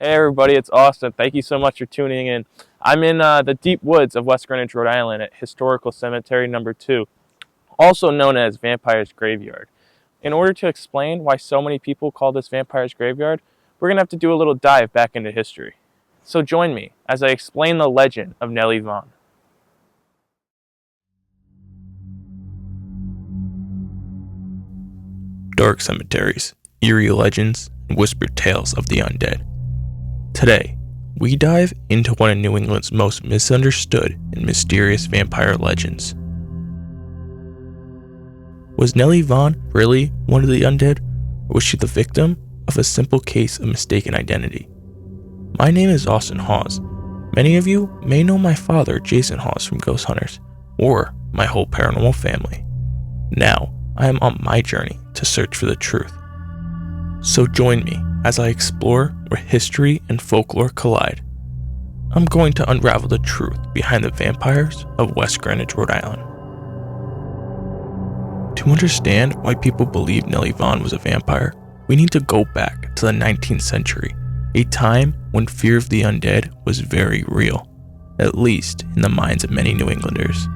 Hey everybody, it's Austin. Thank you so much for tuning in. I'm in the deep woods of West Greenwich, Rhode Island at Historical Cemetery number 2, also known as Vampire's Graveyard. In order to explain why so many people call this Vampire's Graveyard, we're going to have to do a little dive back into history. So join me as I explain the legend of Nellie Vaughn. Dark cemeteries, eerie legends, and whispered tales of the undead. Today, we dive into one of New England's most misunderstood and mysterious vampire legends. Was Nellie Vaughn really one of the undead, or was she the victim of a simple case of mistaken identity? My name is Austin Hawes. Many of you may know my father, Jason Hawes, from Ghost Hunters, or my whole paranormal family. Now, I am on my journey to search for the truth. So join me as I explore where history and folklore collide. I'm going to unravel the truth behind the vampires of West Greenwich, Rhode Island. To understand why people believe Nellie Vaughn was a vampire, we need to go back to the 19th century, a time when fear of the undead was very real, at least in the minds of many New Englanders.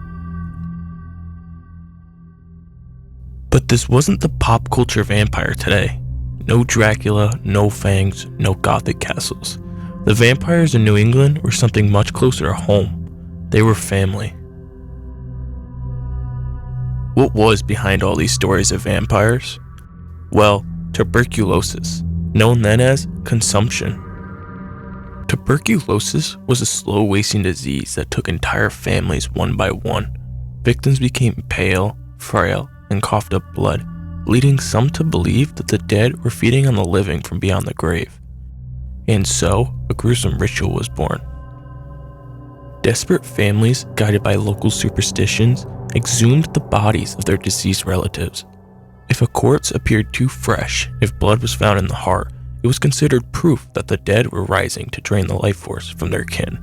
But this wasn't the pop culture vampire today. No Dracula, no fangs, no gothic castles. The vampires in New England were something much closer to home. They were family. What was behind all these stories of vampires? Well, tuberculosis, known then as consumption. Tuberculosis was a slow-wasting disease that took entire families one by one. Victims became pale, frail, and coughed up blood, leading some to believe that the dead were feeding on the living from beyond the grave. And so, a gruesome ritual was born. Desperate families, guided by local superstitions, exhumed the bodies of their deceased relatives. If a corpse appeared too fresh, if blood was found in the heart, it was considered proof that the dead were rising to drain the life force from their kin.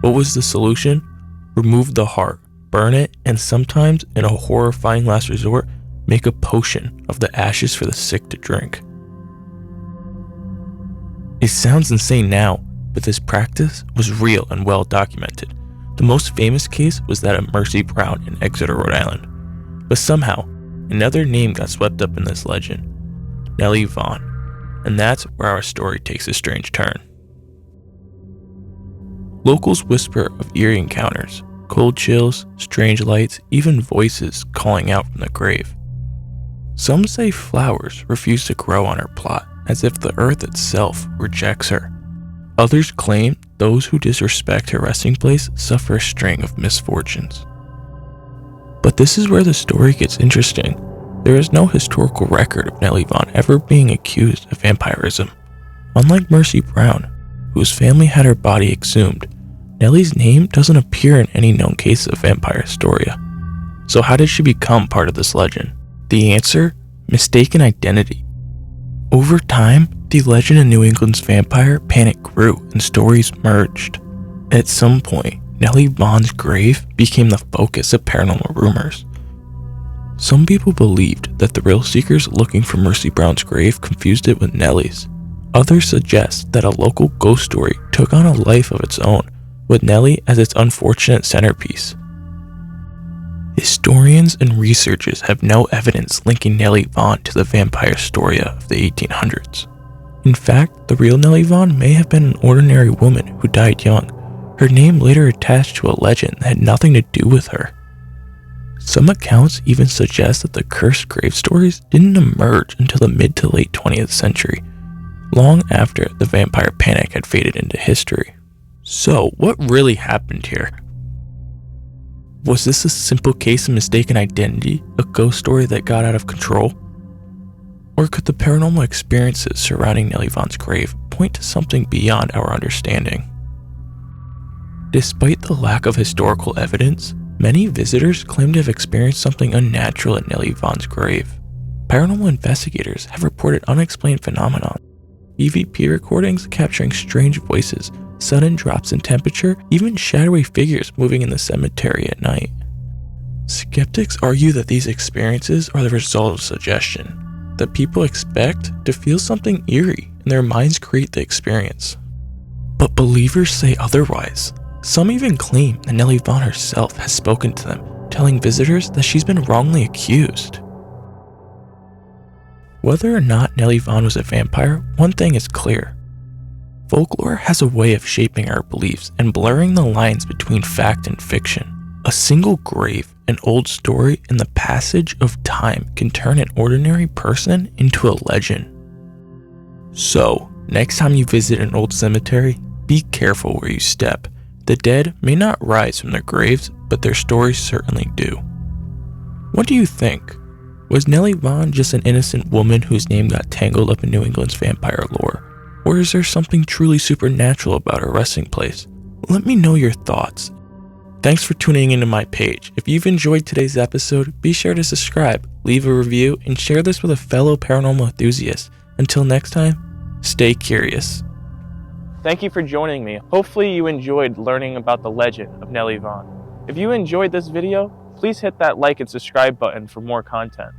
What was the solution? Remove the heart, burn it, and sometimes, in a horrifying last resort, make a potion of the ashes for the sick to drink. It sounds insane now, but this practice was real and well documented. The most famous case was that of Mercy Brown in Exeter, Rhode Island. But somehow, another name got swept up in this legend, Nellie Vaughn, and that's where our story takes a strange turn. Locals whisper of eerie encounters, cold chills, strange lights, even voices calling out from the grave. Some say flowers refuse to grow on her plot, as if the earth itself rejects her. Others claim those who disrespect her resting place suffer a string of misfortunes. But this is where the story gets interesting. There is no historical record of Nellie Vaughn ever being accused of vampirism. Unlike Mercy Brown, whose family had her body exhumed, Nellie's name doesn't appear in any known case of vampire historia. So how did she become part of this legend? The answer? Mistaken identity. Over time, the legend of New England's vampire panic grew and stories merged. At some point, Nellie Vaughn's grave became the focus of paranormal rumors. Some people believed that the thrill seekers looking for Mercy Brown's grave confused it with Nellie's. Others suggest that a local ghost story took on a life of its own, with Nellie as its unfortunate centerpiece. Historians and researchers have no evidence linking Nellie Vaughn to the vampire historia of the 1800s. In fact, the real Nellie Vaughn may have been an ordinary woman who died young, her name later attached to a legend that had nothing to do with her. Some accounts even suggest that the cursed grave stories didn't emerge until the mid to late 20th century, long after the vampire panic had faded into history. So, what really happened here? Was this a simple case of mistaken identity, a ghost story that got out of control? Or could the paranormal experiences surrounding Nellie Vaughn's grave point to something beyond our understanding? Despite the lack of historical evidence, many visitors claim to have experienced something unnatural at Nellie Vaughn's grave. Paranormal investigators have reported unexplained phenomena, EVP recordings capturing strange voices, sudden drops in temperature, even shadowy figures moving in the cemetery at night. Skeptics argue that these experiences are the result of suggestion, that people expect to feel something eerie in and their minds create the experience. But believers say otherwise. Some even claim that Nellie Vaughn herself has spoken to them, telling visitors that she's been wrongly accused. Whether or not Nellie Vaughn was a vampire, one thing is clear. Folklore has a way of shaping our beliefs and blurring the lines between fact and fiction. A single grave, an old story, and the passage of time can turn an ordinary person into a legend. So, next time you visit an old cemetery, be careful where you step. The dead may not rise from their graves, but their stories certainly do. What do you think? Was Nellie Vaughn just an innocent woman whose name got tangled up in New England's vampire lore? Or is there something truly supernatural about her resting place? Let me know your thoughts. Thanks for tuning into my page. If you've enjoyed today's episode, be sure to subscribe, leave a review, and share this with a fellow paranormal enthusiast. Until next time, stay curious. Thank you for joining me. Hopefully you enjoyed learning about the legend of Nellie Vaughn. If you enjoyed this video, please hit that like and subscribe button for more content.